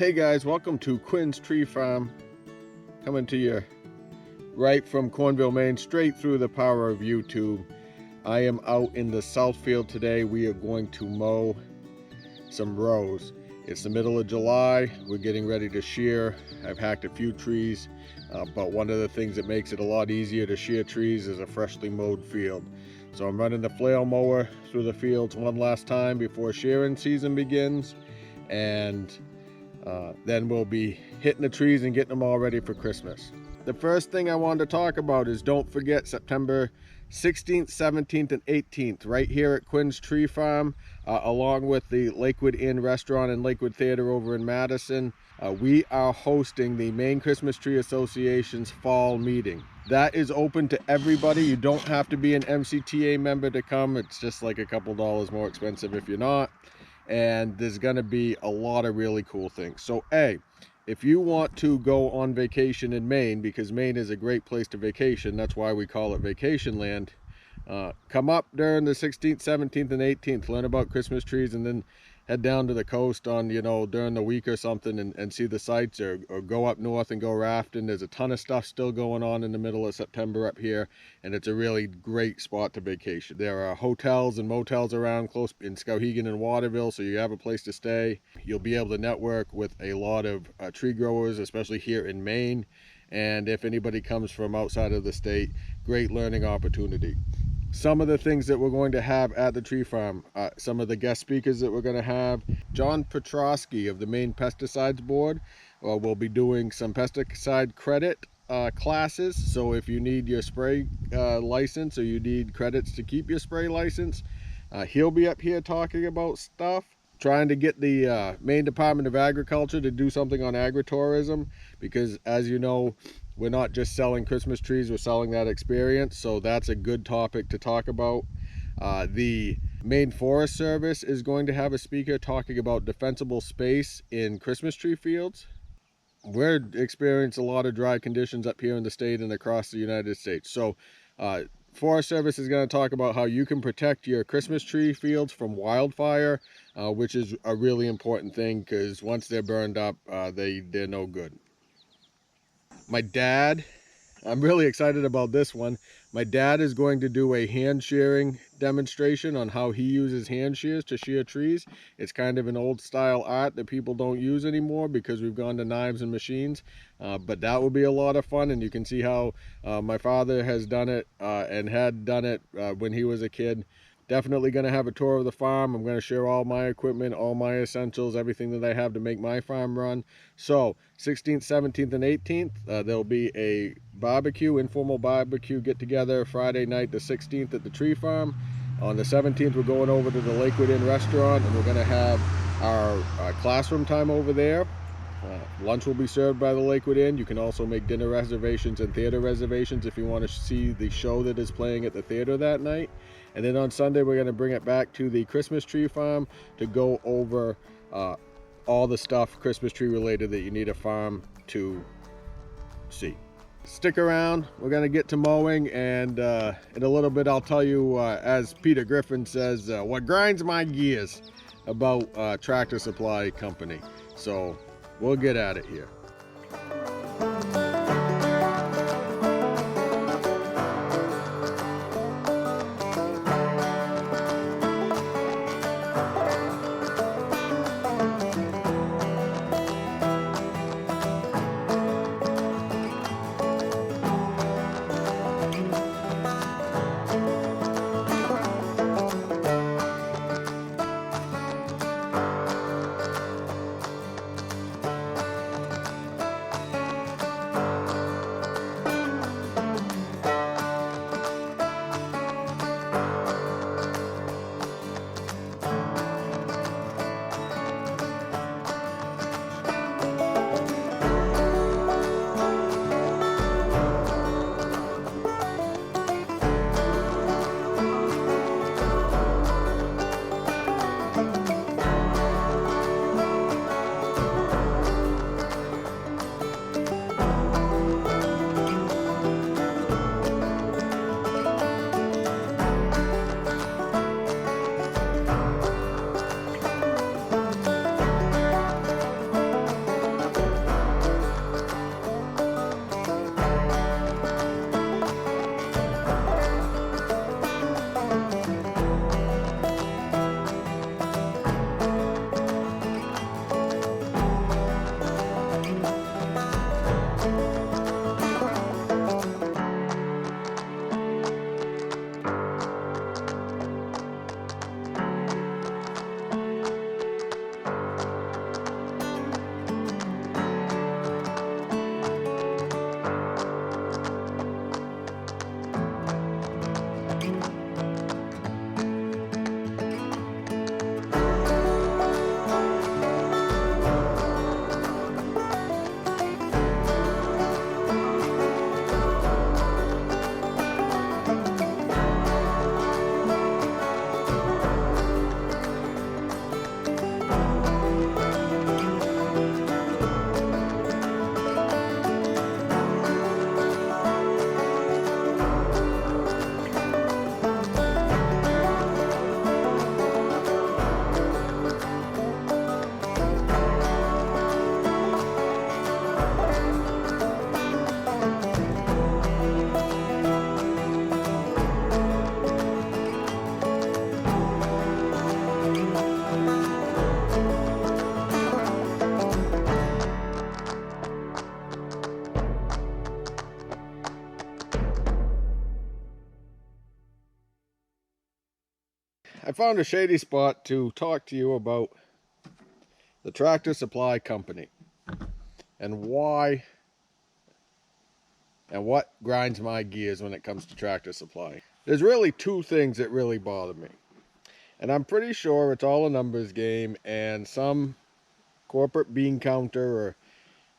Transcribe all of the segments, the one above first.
Hey guys, welcome to Quinn's Tree Farm, coming to you right from Cornville, Maine, straight through the power of YouTube. I am out in the south field today. We are going to mow some rows. It's the middle of July. We're getting ready to shear. I've hacked a few trees, but one of the things that makes it a lot easier to shear trees is a freshly mowed field. So I'm running the flail mower through the fields one last time before shearing season begins, and then we'll be hitting the trees and getting them all ready for Christmas. The first thing I wanted to talk about is don't forget September 16th, 17th, and 18th, right here at Quinn's Tree Farm, along with the Lakewood Inn Restaurant and Lakewood Theater over in Madison. We are hosting the Maine Christmas Tree Association's fall meeting. That is open to everybody. You don't have to be an MCTA member to come. It's just like a couple dollars more expensive if you're not. And there's going to be a lot of really cool things. So if you want to go on vacation in Maine, because Maine is a great place to vacation, that's why we call it vacation land, come up during the 16th, 17th, and 18th, learn about Christmas trees, and then head down to the coast on, during the week or something and see the sights, or go up north and go rafting. There's a ton of stuff still going on in the middle of September up here, and it's a really great spot to vacation. There are hotels and motels around close in Skowhegan and Waterville, so you have a place to stay. You'll be able to network with a lot of tree growers, especially here in Maine, and if anybody comes from outside of the state, great learning opportunity. Some of the things that we're going to have at the tree farm, some of the guest speakers that we're going to have: John Petrosky of the Maine Pesticides Board will be doing some pesticide credit classes. So if you need your spray license, or you need credits to keep your spray license, he'll be up here talking about stuff. Trying to get the Maine Department of Agriculture to do something on agritourism, because as you know, we're not just selling Christmas trees, we're selling that experience. So that's a good topic to talk about. The Maine Forest Service is going to have a speaker talking about defensible space in Christmas tree fields. We're experiencing a lot of dry conditions up here in the state and across the United States. So Forest Service is going to talk about how you can protect your Christmas tree fields from wildfire, which is a really important thing, because once they're burned up, they're no good. My dad, I'm really excited about this one. My dad is going to do a hand shearing demonstration on how he uses hand shears to shear trees. It's kind of an old style art that people don't use anymore because we've gone to knives and machines, but that will be a lot of fun. And you can see how my father has done it and had done it when he was a kid. Definitely going to have a tour of the farm. I'm going to share all my equipment, all my essentials, everything that I have to make my farm run. So 16th, 17th, and 18th, there'll be a barbecue, informal barbecue get together Friday night, the 16th, at the tree farm. On the 17th, we're going over to the Lakewood Inn Restaurant, and we're going to have our classroom time over there. Lunch will be served by the Lakewood Inn. You can also make dinner reservations and theater reservations if you want to see the show that is playing at the theater that night. And then on Sunday, we're going to bring it back to the Christmas tree farm to go over all the stuff Christmas tree related that you need a farm to see. Stick around. We're going to get to mowing, and in a little bit I'll tell you, as Peter Griffin says, what grinds my gears about Tractor Supply Company. So we'll get at it here. I found a shady spot to talk to you about the Tractor Supply Company and why and what grinds my gears when it comes to Tractor Supply. There's really two things that really bother me. And I'm pretty sure it's all a numbers game, and some corporate bean counter or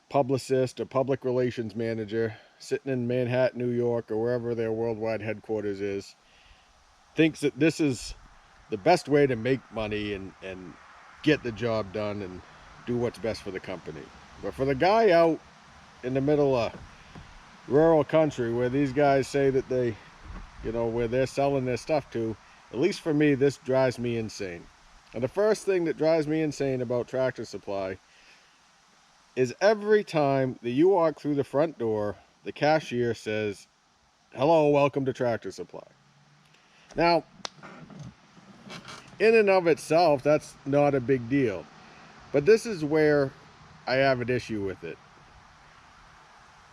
publicist or public relations manager sitting in Manhattan, New York, or wherever their worldwide headquarters is, thinks that this is the best way to make money and get the job done and do what's best for the company. But for the guy out in the middle of rural country where these guys say that they, where they're selling their stuff to, at least for me, this drives me insane. And the first thing that drives me insane about Tractor Supply is every time that you walk through the front door, the cashier says, "Hello, welcome to Tractor Supply." Now, in and of itself, that's not a big deal. But this is where I have an issue with it.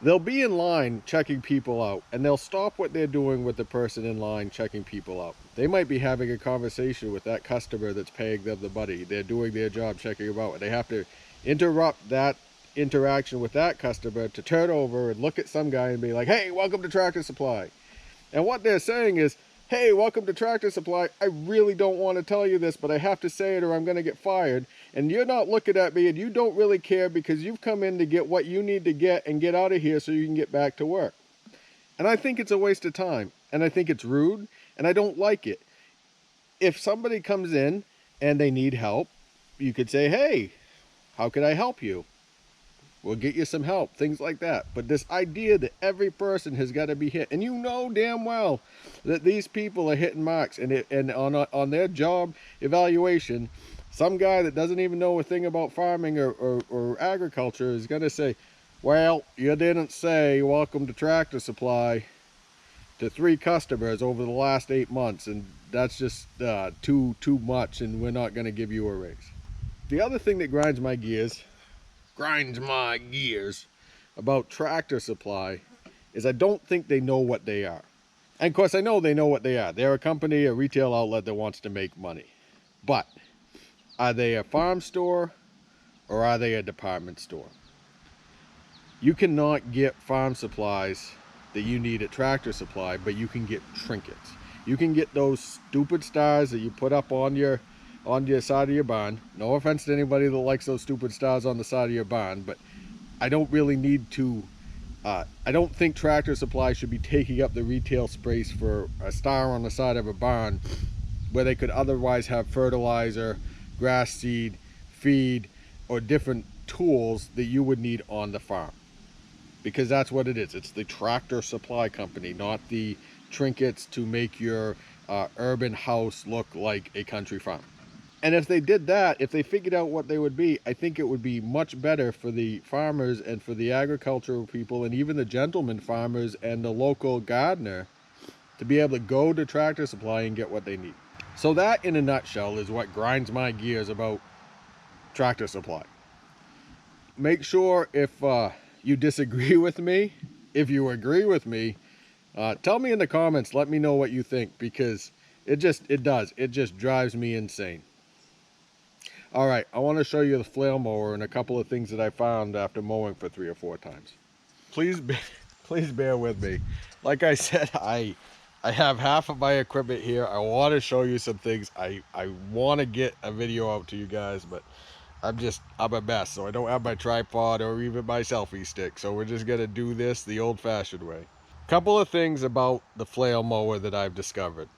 They'll be in line checking people out, and they'll stop what they're doing with the person in line checking people out. They might be having a conversation with that customer that's paying them the money. They're doing their job checking them out, and they have to interrupt that interaction with that customer to turn over and look at some guy and be like, "Hey, welcome to Tractor Supply." And what they're saying is, "Hey, welcome to Tractor Supply. I really don't want to tell you this, but I have to say it or I'm going to get fired. And you're not looking at me and you don't really care because you've come in to get what you need to get and get out of here so you can get back to work." And I think it's a waste of time. And I think it's rude. And I don't like it. If somebody comes in and they need help, you could say, "Hey, how can I help you? We'll get you some help," things like that. But this idea that every person has got to be hit, and you know damn well that these people are hitting marks, and on their job evaluation, some guy that doesn't even know a thing about farming or agriculture is going to say, "Well, you didn't say welcome to Tractor Supply to 3 customers over the last 8 months, and that's just too much, and we're not going to give you a raise." The other thing that grinds my gears about Tractor Supply is I don't think they know what they are. And of course I know they know what they are. They're a company, a retail outlet that wants to make money. But are they a farm store or are they a department store? You cannot get farm supplies that you need at Tractor Supply, but you can get trinkets. You can get those stupid stars that you put up on your side of your barn. No offense to anybody that likes those stupid stars on the side of your barn, but I don't really need to. I don't think Tractor Supply should be taking up the retail space for a star on the side of a barn where they could otherwise have fertilizer, grass seed, feed, or different tools that you would need on the farm. Because that's what it is. It's the Tractor Supply Company, not the trinkets to make your urban house look like a country farm. And if they did that, if they figured out what they would be, I think it would be much better for the farmers and for the agricultural people and even the gentleman farmers and the local gardener to be able to go to Tractor Supply and get what they need. So that, in a nutshell, is what grinds my gears about Tractor Supply. Make sure if you disagree with me, if you agree with me, tell me in the comments, let me know what you think, because it just drives me insane. All right, I want to show you the flail mower and a couple of things that I found after mowing for 3 or 4 times. Please bear with me. Like I said, I have half of my equipment here. I want to show you some things. I want to get a video out to you guys, but I'm a mess, so I don't have my tripod or even my selfie stick. So we're just gonna do this the old-fashioned way. Couple of things about the flail mower that I've discovered.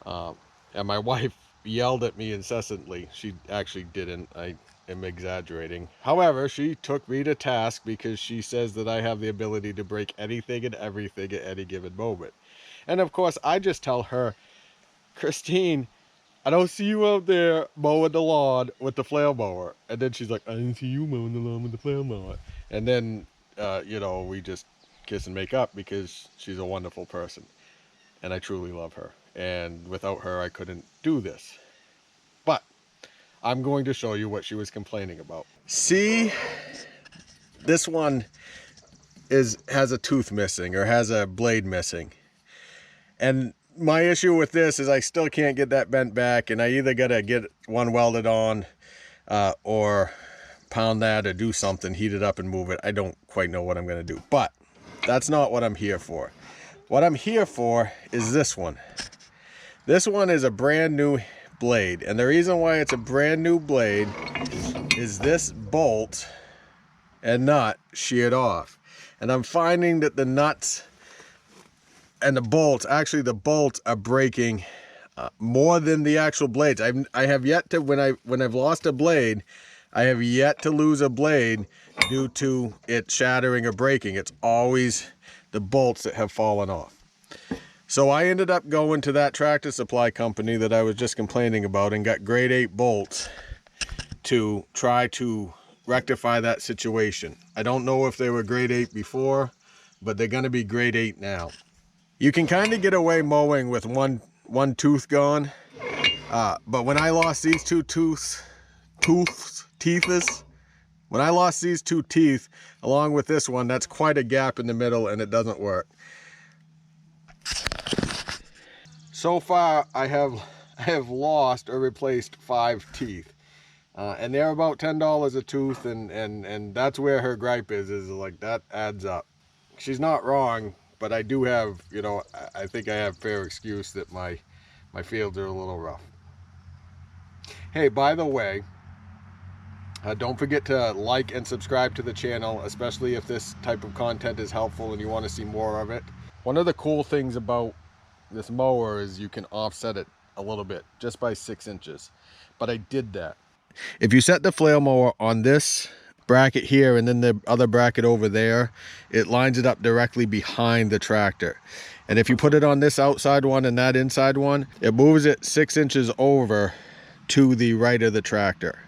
And my wife yelled at me incessantly. She actually didn't. I am exaggerating. However, she took me to task because she says that I have the ability to break anything and everything at any given moment. And of course, I just tell her, "Christine, I don't see you out there mowing the lawn with the flail mower." And then she's like, "I didn't see you mowing the lawn with the flail mower." And then, we just kiss and make up because she's a wonderful person. And I truly love her. And without her, I couldn't do this. But I'm going to show you what she was complaining about. See, this one has a tooth missing or has a blade missing. And my issue with this is I still can't get that bent back, and I either gotta get one welded on or pound that or do something, heat it up and move it. I don't quite know what I'm gonna do, but that's not what I'm here for. What I'm here for is this one. This one is a brand new blade, and the reason why it's a brand new blade is this bolt and nut sheared off. And I'm finding that the nuts and the bolts, actually the bolts are breaking more than the actual blades. I have yet to, when I've lost a blade, I have yet to lose a blade due to it shattering or breaking. It's always the bolts that have fallen off. So I ended up going to that tractor supply company that I was just complaining about and got grade 8 bolts to try to rectify that situation. I don't know if they were grade 8 before, but they're gonna be grade 8 now. You can kind of get away mowing with one tooth gone, but when I lost these two when I lost these two teeth along with this one, that's quite a gap in the middle, and it doesn't work. So far, I have lost or replaced 5 teeth, and they're about $10 a tooth, and that's where her gripe is like that adds up. She's not wrong, but I do have, you know, I think I have fair excuse that my fields are a little rough. Hey, by the way, don't forget to like and subscribe to the channel, especially if this type of content is helpful and you want to see more of it. One of the cool things about this mower is you can offset it a little bit, just by 6 inches. But I did that. If you set the flail mower on this bracket here and then the other bracket over there, it lines it up directly behind the tractor. And if you put it on this outside one and that inside one, it moves it 6 inches over to the right of the tractor.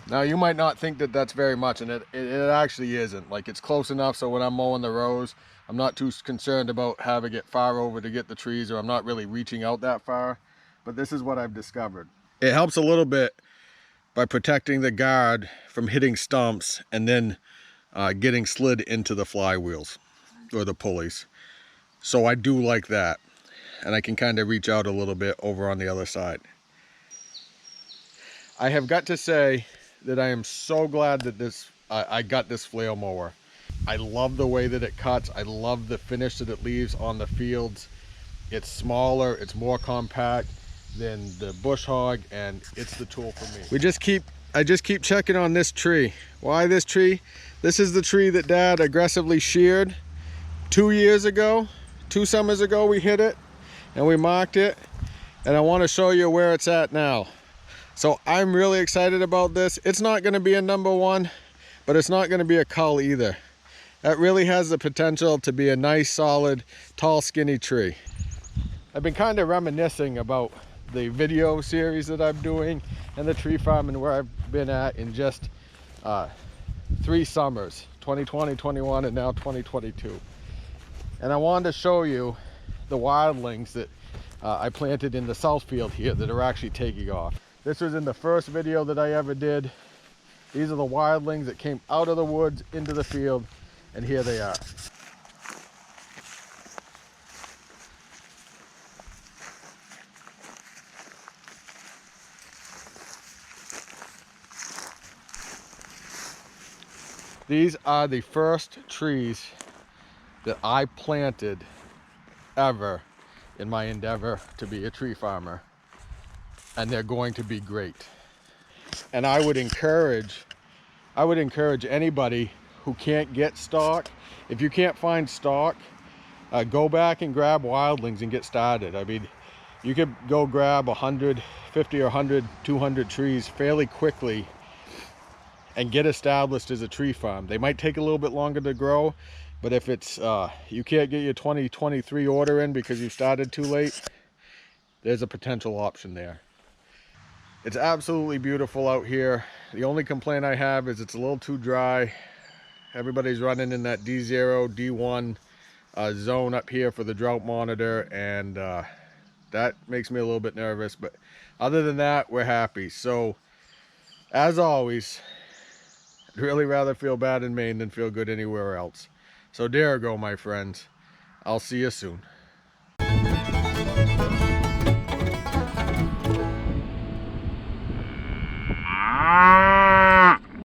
Now you might not think that that's very much, and it actually isn't. Like, it's close enough so when I'm mowing the rows, I'm not too concerned about having it far over to get the trees, or I'm not really reaching out that far. But this is what I've discovered. It helps a little bit by protecting the guard from hitting stumps and then getting slid into the flywheels or the pulleys. So I do like that, and I can kind of reach out a little bit over on the other side. I have got to say that I am so glad that I got this flail mower. I love the way that it cuts. I love the finish that it leaves on the fields. It's smaller, it's more compact than the bush hog, and it's the tool for me. I just keep checking on this tree. Why this tree? This is the tree that Dad aggressively sheared 2 years ago. 2 summers ago we hit it and we marked it, and I want to show you where it's at now. So I'm really excited about this. It's not going to be a #1, but it's not going to be a cull either. That really has the potential to be a nice, solid, tall, skinny tree. I've been kind of reminiscing about the video series that I'm doing and the tree farm and where I've been at in just 3 summers, 2020, 21, and now 2022. And I wanted to show you the wildlings that I planted in the south field here that are actually taking off. This was in the first video that I ever did. These are the wildlings that came out of the woods into the field, and here they are. These are the first trees that I planted ever in my endeavor to be a tree farmer, and they're going to be great. And I would encourage anybody who can't get stock, if you can't find stock, go back and grab wildlings and get started. I mean, you could go grab 150 or 100, 200 trees fairly quickly and get established as a tree farm. They might take a little bit longer to grow, but if it's you can't get your 2023 order in because you started too late, there's a potential option there. It's absolutely beautiful out here. The only complaint I have is it's a little too dry. Everybody's running in that D0, D1 zone up here for the drought monitor, and that makes me a little bit nervous. But other than that, we're happy. So, as always, I'd really rather feel bad in Maine than feel good anywhere else. So there you go, my friends. I'll see you soon.